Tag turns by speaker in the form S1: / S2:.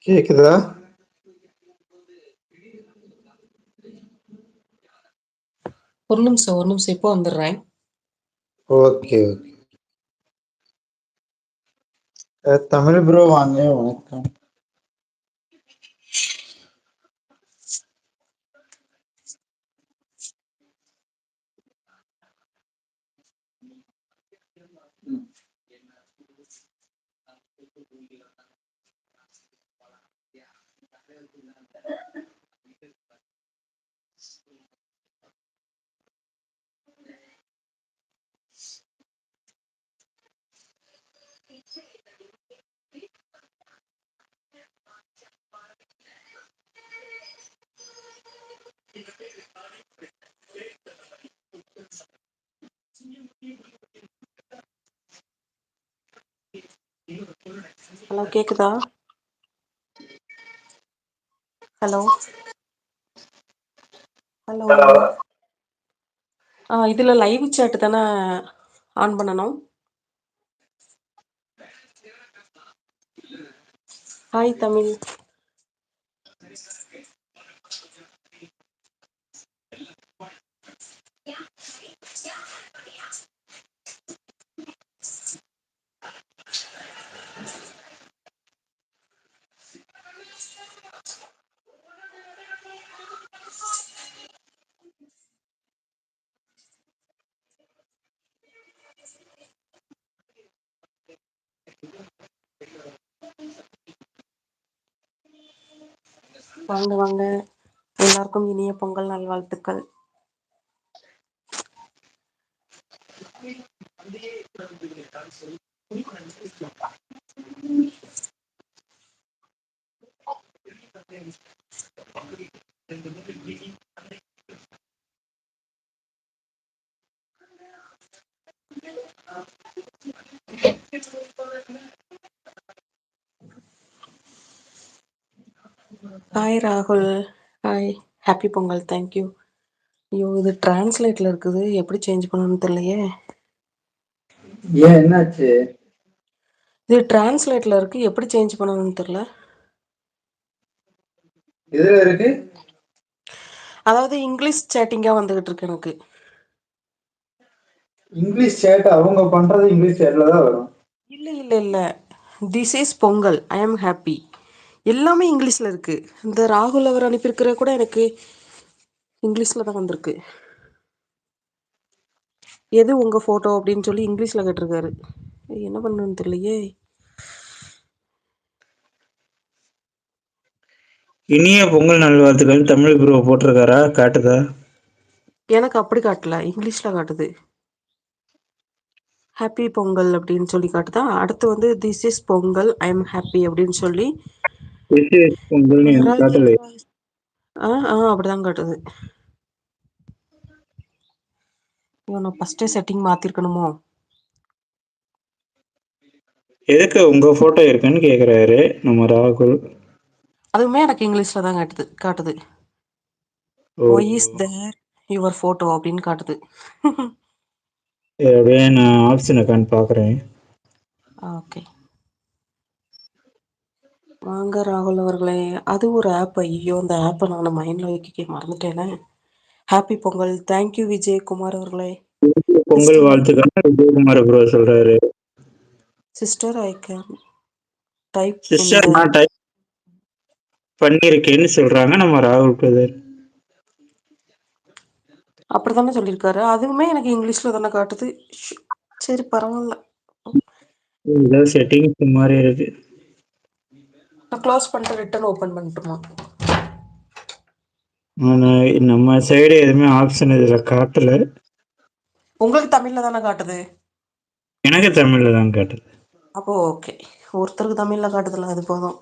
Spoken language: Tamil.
S1: கேக்குதா?
S2: ஒரு நிமிஷம் இப்போ வந்துடுறேன்.
S1: ஓகே. தமிழ் ப்ரோ வாங்க, வணக்கம்.
S2: ஹலோ, கேக்குதா? ஹலோ. இதுல லைவ் சாட் தானே ஆன் பண்ணணும்? ஹாய் தமிழ். வாங்க. எல்லாருக்கும் இனிய பொங்கல் நல்வாழ்த்துக்கள். ஹாய் ராகுல். Hi, happy Pongal. தேங்க்யூ. ஐயோ, இது டிரான்ஸ்லேட்ல இருக்குது, எப்படி சேஞ்ச் பண்ணணும்னு தெரியலையே.
S1: ஏன், என்னாச்சு?
S2: இது டிரான்ஸ்லேட்ல இருக்கு, எப்படி சேஞ்ச் பண்ணணும்னு தெரியல.
S1: எதுல இருக்கு?
S2: அதாவது இங்கிலீஷ் சேட்டிங்கா வந்துகிட்டு இருக்கு எனக்கு.
S1: இங்கிலீஷ் சேட் அவங்க பண்றது இங்கிலீஷ் சேட்ல தான் வரும்.
S2: இல்ல. This is Pongal, I am happy, எல்லாமே இங்கிலீஷ்ல இருக்கு. இந்த ராகுல் அவர் அனுப்பியிருக்கிற கூட எனக்கு இங்கிலீஷ்ல தான் வந்திருக்கு. எது உங்க போட்டோ அப்படின்னு சொல்லி இங்கிலீஷ்ல கேட்டிருக்காரு. என்ன பண்ணணும்னு தெரியலையே.
S1: இனிய பொங்கல் நல்வாழ்த்துக்கள் தமிழ் ப்ரோ போட்டிருக்காரா? காட்டுதா?
S2: எனக்கு அப்படி காட்டல, இங்கிலீஷ்ல காட்டுது. ஹாப்பி பொங்கல் அப்படின்னு சொல்லி காட்டுதா. அடுத்து வந்து this is Pongal, I am happy அப்படின்னு சொல்லி
S1: பொங்கல்னு எனக்கு காட்டலை.
S2: அப்படிதான் காட்டுது. நான் ஃபர்ஸ்டே செட்டிங் மாத்திருக்கணுமோ?
S1: எதுக்கு உங்க போட்டோ இருக்குன்னு கேக்குறாரு நம்ம ராகுல்.
S2: அதுவுமே எனக்கு இங்கிலீஷ்ல தான் காட்டுது. Why is there your photo அப்படின்னு காட்டுது.
S1: நான் ஆப்ஷன் இருக்கான்னு பாக்குறேன்.
S2: ஓகே, வாங்க ராகுல் அவர்களே. அது ஒரு ஆப். ஐயோ, அந்த ஆப்பை நான் மைண்ட்ல வைக்க மறந்துட்டேனே. ஹாப்பி பொங்கல். தேங்க்யூ விஜயகுமார் அவர்களே.
S1: பொங்கல் வாழ்த்துக்கள் விஜயகுமார் ப்ரோ சொல்றாரு.
S2: Sister, I can type
S1: sister, நான் டைப் பண்ணிருக்கேன்னு சொல்றாங்க நம்ம ராகுல் பிரதர்.
S2: அப்படித்தானே சொல்லியிருக்காரு. அதுவுமே எனக்கு இங்கிலீஷ்ல தானே காட்டுது. சரி, பரவாயில்ல.
S1: ஏதாவது செட்டிங்ஸ் மாதிரி இருக்கு.
S2: நான் க்ளோஸ் பண்ணிட்டு ரிட்டர்ன் ஓபன் பண்ணட்டுமா?
S1: நம்ம சைடு எதுவுமே ஆப்ஷன் இதுல காட்டல.
S2: உங்களுக்கு தமிழ்ல தானே காட்டுது?
S1: எனக்கு தமிழ்ல தான் காட்டுது.
S2: அப்போ ஓகே. ஒருத்தருக்கு தமிழ்ல காட்டுதுல, அது போதும்.